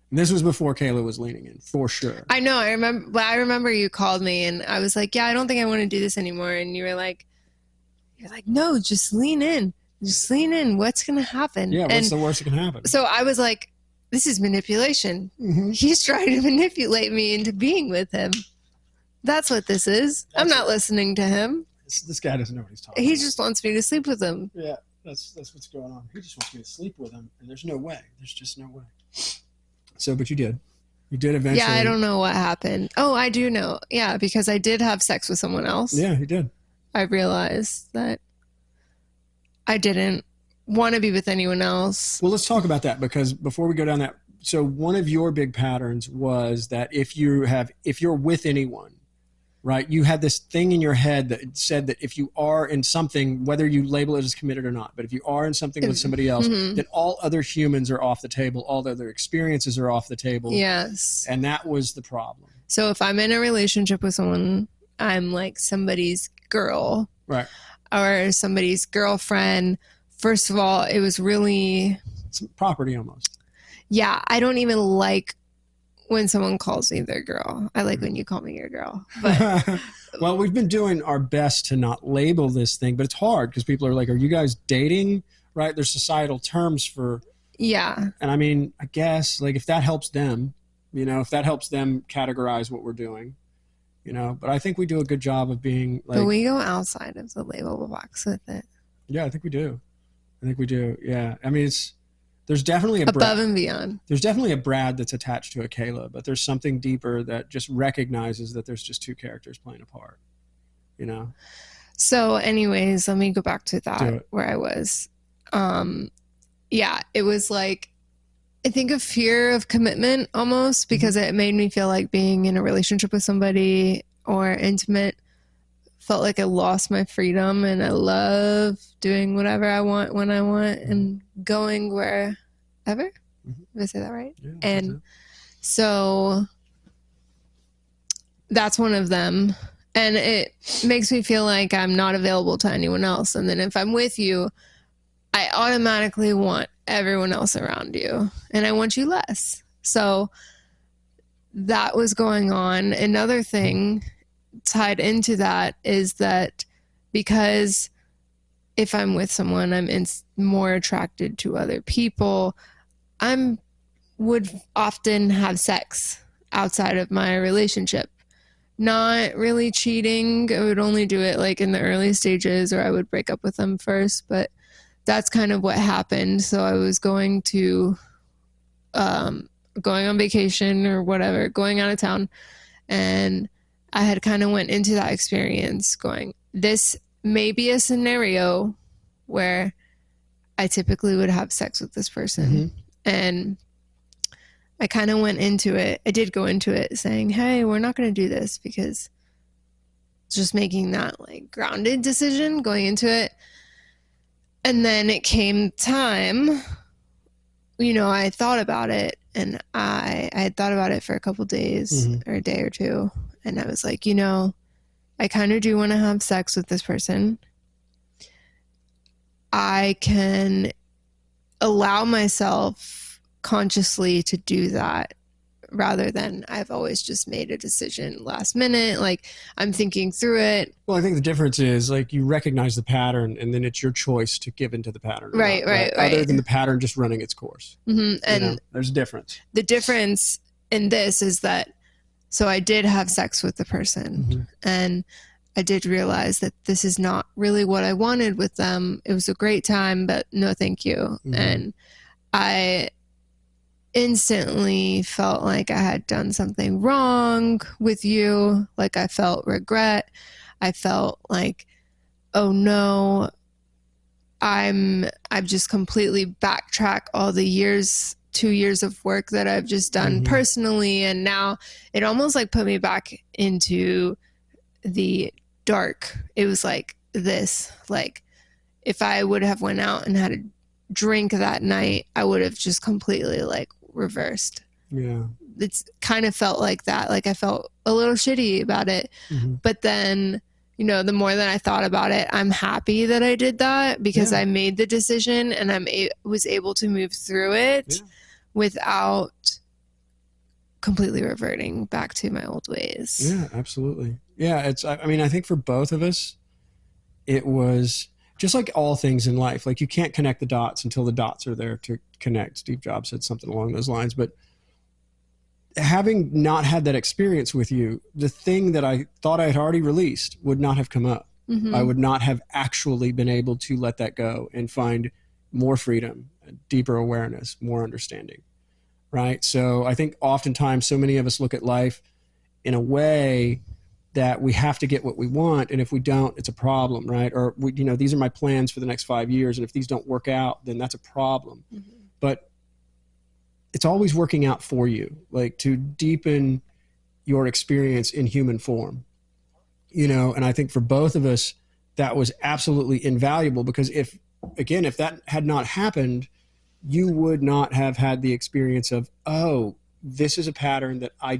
And this was before Kayla was leaning in, for sure.
I know. I remember you called me and I was like, yeah, I don't think I want to do this anymore. And you're like, no, just lean in. Just lean in. What's going to happen?
Yeah, what's the worst that can happen?
So I was like, this is manipulation. He's trying to manipulate me into being with him. That's what this is. I'm not listening to him.
This guy doesn't know what he's talking about.
He just wants me to sleep with him.
Yeah, that's what's going on. He just wants me to sleep with him, and there's no way. There's just no way. So, but you did. You did eventually.
Yeah, I don't know what happened. Oh, I do know. Yeah, because I did have sex with someone else.
Yeah, you did.
I realized that I didn't want to be with anyone else.
Well, let's talk about that because before we go down that, so one of your big patterns was that if you're with anyone, right, you had this thing in your head that said that if you are in something, whether you label it as committed or not, but if you are in something with somebody else, that all other humans are off the table, all other experiences are off the table.
Yes.
And that was the problem.
So if I'm in a relationship with someone, I'm like somebody's girl.
Right.
Or somebody's girlfriend. First of all, it was really...
It's property almost.
Yeah, I don't even like when someone calls me their girl. I like when you call me your girl. But
well, we've been doing our best to not label this thing, but it's hard because people are like, are you guys dating? Right? There's societal terms for.
Yeah.
And I mean, I guess like if that helps them, if that helps them categorize what we're doing, but I think we do a good job of being like.
But we go outside of the label box with it.
Yeah, I think we do. Yeah. I mean, there's definitely a
above and beyond.
There's definitely a Brad that's attached to a Kayla, but there's something deeper that just recognizes that there's just two characters playing a part,
So anyways, let me go back to that where I was. Yeah, it was like, I think a fear of commitment almost, because it made me feel like being in a relationship with somebody or intimate felt like I lost my freedom, and I love doing whatever I want when I want and going wherever. Did I say that right?
Yeah,
and so that's one of them. And it makes me feel like I'm not available to anyone else. And then if I'm with you, I automatically want everyone else around you, and I want you less. So that was going on. Another thing tied into that is that because if I'm with someone, I'm more attracted to other people, would often have sex outside of my relationship. Not really cheating. I would only do it like in the early stages, or I would break up with them first, but that's kind of what happened. So I was going on vacation or whatever, going out of town, and I had kind of went into that experience going, this may be a scenario where I typically would have sex with this person. And I kind of went into it. I did go into it saying, hey, we're not going to do this, because just making that like grounded decision going into it. And then it came time, I thought about it, and I had thought about it for a couple days or a day or two. And I was like, I kind of do want to have sex with this person. I can allow myself consciously to do that, rather than I've always just made a decision last minute. Like, I'm thinking through it.
Well, I think the difference is like you recognize the pattern, and then it's your choice to give into the pattern.
Right.
Other than the pattern just running its course.
And
there's a difference.
The difference in this is that, so I did have sex with the person, and I did realize that this is not really what I wanted with them. It was a great time, but no thank you. And I instantly felt like I had done something wrong with you. Like, I felt regret. I felt like, oh no, I've just completely backtracked all the 2 years of work that I've just done personally. And now it almost like put me back into the dark. It was like this, like if I would have went out and had a drink that night, I would have just completely like reversed.
Yeah.
It's kind of felt like that. Like, I felt a little shitty about it. But then, the more that I thought about it, I'm happy that I did that, because I made the decision, and was able to move through it without completely reverting back to my old ways.
Yeah, absolutely. Yeah. I think for both of us, it was just like all things in life. Like, you can't connect the dots until the dots are there to connect. Steve Jobs said something along those lines. But having not had that experience with you, the thing that I thought I had already released would not have come up. I would not have actually been able to let that go and find more freedom, deeper awareness, more understanding. Right. So I think oftentimes so many of us look at life in a way that we have to get what we want, and if we don't, it's a problem, right? Or these are my plans for the next 5 years, and if these don't work out, then that's a problem. But it's always working out for you, like to deepen your experience in human form, and I think for both of us, that was absolutely invaluable, because if that had not happened, you would not have had the experience of, oh, this is a pattern that I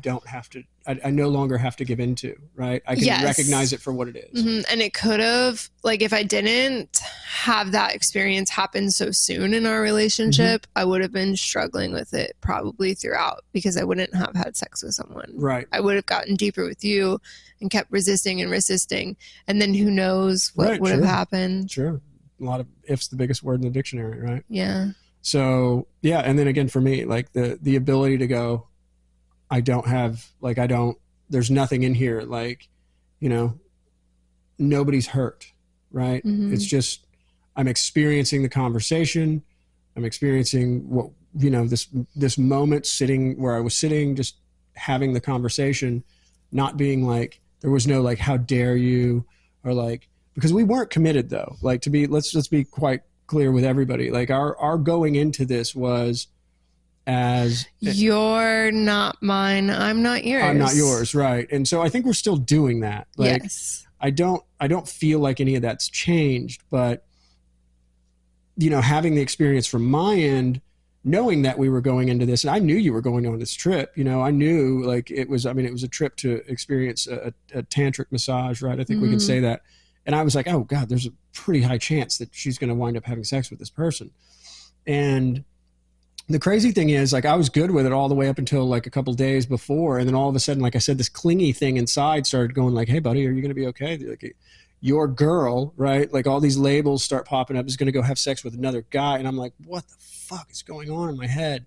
no longer have to give into, right? I can recognize it for what it is.
And it could have, like, if I didn't have that experience happen so soon in our relationship, I would have been struggling with it probably throughout, because I wouldn't have had sex with someone.
Right.
I would have gotten deeper with you and kept resisting and resisting. And then who knows what would have happened.
Sure. A lot of ifs, the biggest word in the dictionary, right?
Yeah.
So, yeah. And then again, for me, like the ability to go, there's nothing in here. Like, you know, nobody's hurt, right? It's just, I'm experiencing the conversation. I'm experiencing what, you know, this moment sitting where I was sitting, just having the conversation, not being like, there was no like, how dare you, or like, because we weren't committed though. Like let's just be quite clear with everybody. Like our going into this was as
you're not mine, I'm not yours.
I'm not yours, right? And so I think we're still doing that. Like,
yes.
I don't feel like any of that's changed, but you know, having the experience from my end, knowing that we were going into this, and I knew you were going on this trip, you know, I knew like it was a trip to experience a tantric massage, right? I think we can say that. And I was like, oh God, there's a pretty high chance that she's going to wind up having sex with this person. And the crazy thing is, like, I was good with it all the way up until like a couple of days before. And then all of a sudden, like I said, this clingy thing inside started going like, hey buddy, are you going to be okay? Like, your girl, right? Like all these labels start popping up, is going to go have sex with another guy. And I'm like, what the fuck is going on in my head?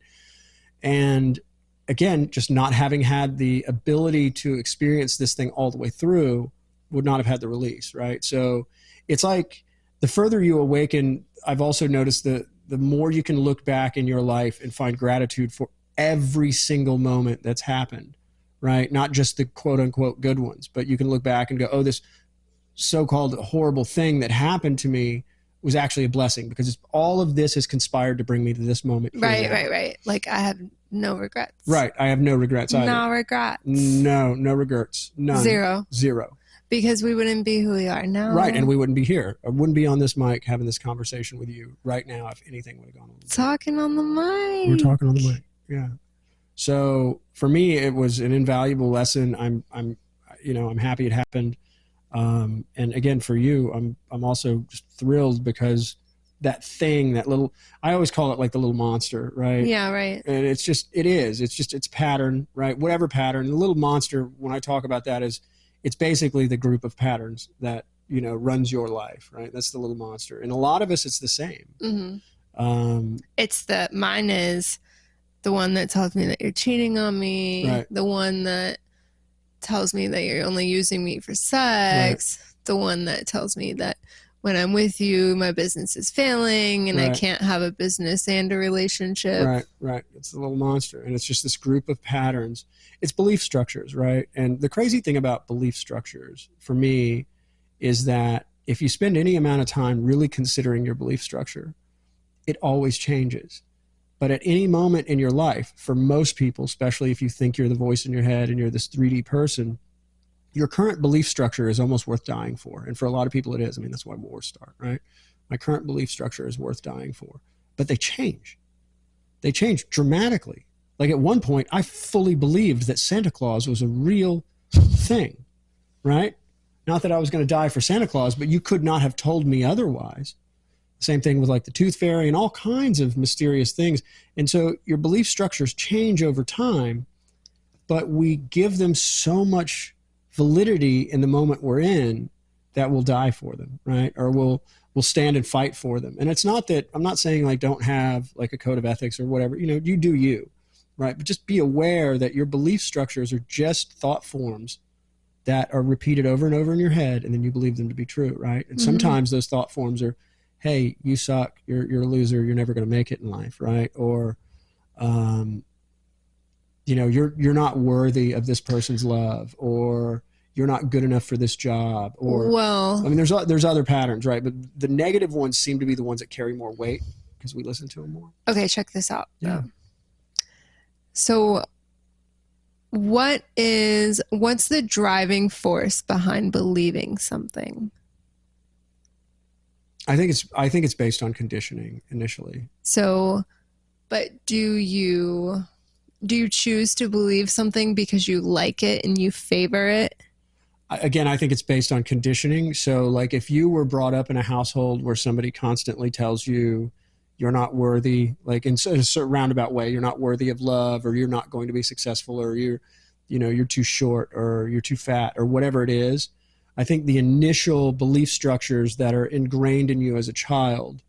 And again, just not having had the ability to experience this thing all the way through, would not have had the release, right? So it's like the further you awaken, I've also noticed that the more you can look back in your life and find gratitude for every single moment that's happened, right? Not just the quote unquote good ones, but you can look back and go, oh, this so-called horrible thing that happened to me was actually a blessing, because all of this has conspired to bring me to this moment.
Right. Like I have no regrets.
Right. I have no regrets either.
No regrets.
No regrets. None. Zero.
Because we wouldn't be who we are now.
Right. And we wouldn't be here. I wouldn't be on this mic having this conversation with you right now if anything would have gone on.
Talking on the mic.
We're talking on the mic. Yeah. So for me, it was an invaluable lesson. I'm happy it happened. And again, for you, I'm also just thrilled because that thing, I always call it like the little monster, right?
Yeah, right.
And it's pattern, right? Whatever pattern, the little monster, when I talk about that, it's basically the group of patterns that, you know, runs your life, right? That's the little monster. And a lot of us, it's the same.
Mine is the one that tells me that you're cheating on me, right. The one that tells me that you're only using me for sex, right. The one that tells me that when I'm with you, my business is failing and right. I can't have a business and a relationship.
Right. It's the little monster. And it's just this group of patterns. It's belief structures, right? And the crazy thing about belief structures for me is that if you spend any amount of time really considering your belief structure, it always changes. But at any moment in your life, for most people, especially if you think you're the voice in your head and you're this 3D person, your current belief structure is almost worth dying for. And for a lot of people it is. I mean, that's why wars start, right? My current belief structure is worth dying for. But they change. They change dramatically. Like at one point, I fully believed that Santa Claus was a real thing, right? Not that I was going to die for Santa Claus, but you could not have told me otherwise. Same thing with like the tooth fairy and all kinds of mysterious things. And so your belief structures change over time, but we give them so much validity in the moment we're in that we'll die for them, right? Or we'll stand and fight for them. And it's not that, I'm not saying like don't have like a code of ethics or whatever, you know, you do you, right? But just be aware that your belief structures are just thought forms that are repeated over and over in your head, and then you believe them to be true, right? And sometimes those thought forms are, hey, you suck, you're a loser, you're never going to make it in life, right? Or, you know, you're not worthy of this person's love, or you're not good enough for this job, or, well, I mean, there's other patterns, right? But the negative ones seem to be the ones that carry more weight because we listen to them more.
Okay, check this out.
Yeah.
So what's the driving force behind believing something?
I think it's based on conditioning initially.
So, but do you choose to believe something because you like it and you favor it?
again, I think it's based on conditioning. So like if you were brought up in a household where somebody constantly tells you you're not worthy, like in a roundabout way, you're not worthy of love, or you're not going to be successful, or you're too short, or you're too fat, or whatever it is. I think the initial belief structures that are ingrained in you as a child,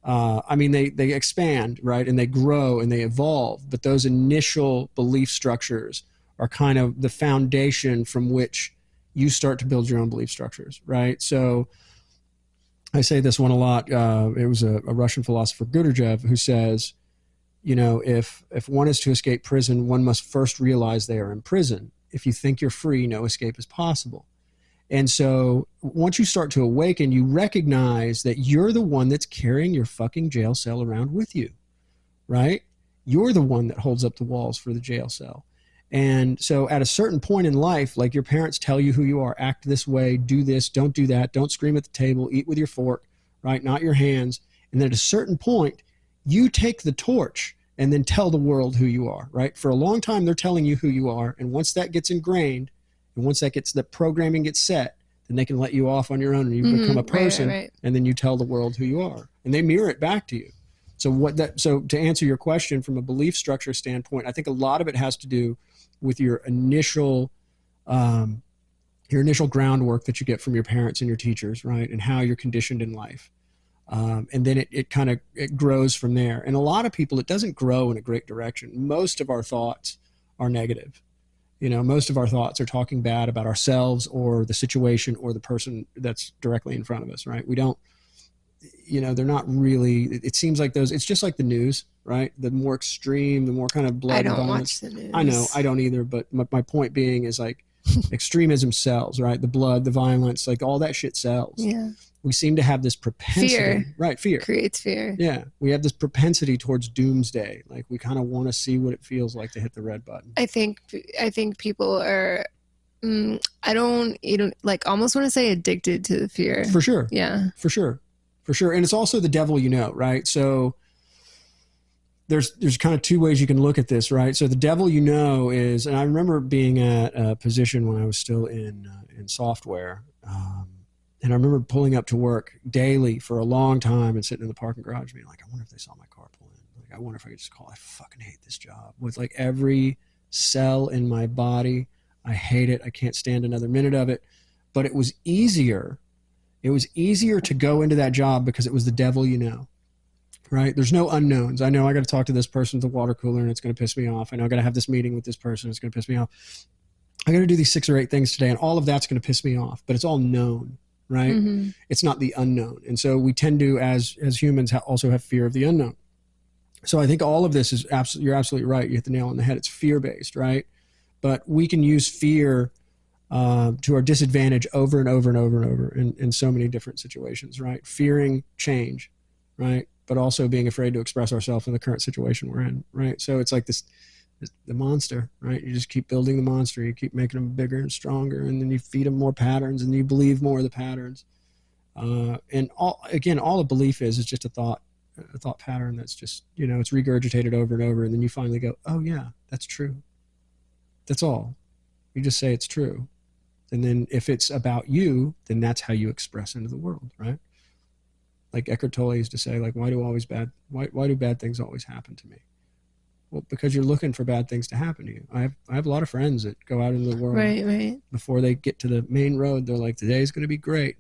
I mean, they expand, right? And they grow and they evolve. But those initial belief structures are kind of the foundation from which you start to build your own belief structures, right? So I say this one a lot. It was a Russian philosopher, Gurdjieff, who says, if one is to escape prison, one must first realize they are in prison. If you think you're free, no escape is possible. And so once you start to awaken, you recognize that you're the one that's carrying your fucking jail cell around with you, right? You're the one that holds up the walls for the jail cell. And so at a certain point in life, like your parents tell you who you are, act this way, do this, don't do that, don't scream at the table, eat with your fork, right? Not your hands. And then at a certain point, you take the torch and then tell the world who you are, right? For a long time, they're telling you who you are. And once that gets ingrained, and once the programming gets set, then they can let you off on your own and you become a person, right. And then you tell the world who you are and they mirror it back to you. So to answer your question from a belief structure standpoint, I think a lot of it has to do with your initial groundwork that you get from your parents and your teachers, right? And how you're conditioned in life. And then it grows from there. And a lot of people, it doesn't grow in a great direction. Most of our thoughts are negative. Most of our thoughts are talking bad about ourselves or the situation or the person that's directly in front of us, right? We don't, they're not really, it seems like it's just like the news, right? The more extreme, the more kind of blood and violence.
I don't watch the news.
I know, I don't either, but my point being is like extremism sells, right? The blood, the violence, like all that shit sells.
Yeah.
We seem to have this propensity.
Fear.
Right, fear.
Creates fear.
Yeah, we have this propensity towards doomsday. Like we kind of want to see what it feels like to hit the red button.
I think people are, I don't like almost want to say addicted to the fear.
For sure.
Yeah.
For sure. And it's also the devil, right? So there's kind of two ways you can look at this, right? So the devil, is, and I remember being at a position when I was still in software. And I remember pulling up to work daily for a long time and sitting in the parking garage being like, I wonder if they saw my car pull in. Like, I wonder if I could just call. I fucking hate this job. With like every cell in my body, I hate it. I can't stand another minute of it. But it was easier. It was easier to go into that job because it was the devil, right? There's no unknowns. I know I got to talk to this person at the water cooler and it's going to piss me off. I know I got to have this meeting with this person. It's going to piss me off. I got to do these 6 or 8 things today and all of that's going to piss me off, but it's all known. Right? Mm-hmm. It's not the unknown. And so we tend to, as humans, also have fear of the unknown. So I think all of this is you're absolutely right. You hit the nail on the head. It's fear-based, right? But we can use fear to our disadvantage over and over and over and over in so many different situations, right? Fearing change, right? But also being afraid to express ourselves in the current situation we're in, right? So it's like the monster, right? You just keep building the monster. You keep making them bigger and stronger, and then you feed them more patterns, and you believe more of the patterns. And all a belief is just a thought pattern that's just, it's regurgitated over and over, and then you finally go, oh yeah, that's true. That's all. You just say it's true. And then if it's about you, then that's how you express into the world, right? Like Eckhart Tolle used to say, like, why do bad things always happen to me? Well, because you're looking for bad things to happen to you. I have a lot of friends that go out into the world.
Right.
Before they get to the main road, they're like, today's going to be great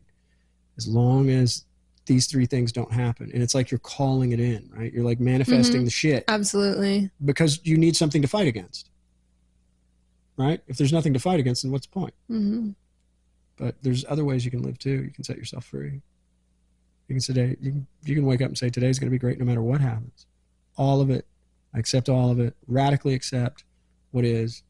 as long as these 3 things don't happen. And it's like you're calling it in, right? You're like manifesting the shit.
Absolutely.
Because you need something to fight against, right? If there's nothing to fight against, then what's the point? Mm-hmm. But there's other ways you can live too. You can set yourself free. You can wake up and say, today's going to be great no matter what happens. All of it. I accept all of it, radically accept what is,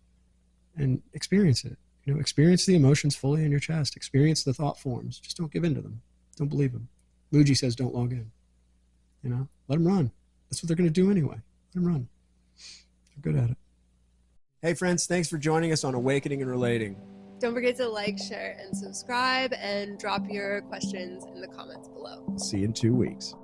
and experience it. Experience the emotions fully in your chest. Experience the thought forms. Just don't give in to them. Don't believe them. Luigi says don't log in. Let them run. That's what they're going to do anyway. Let them run. They're good at it. Hey friends, thanks for joining us on Awakening and Relating.
Don't forget to like, share, and subscribe, and drop your questions in the comments below.
See you in 2 weeks.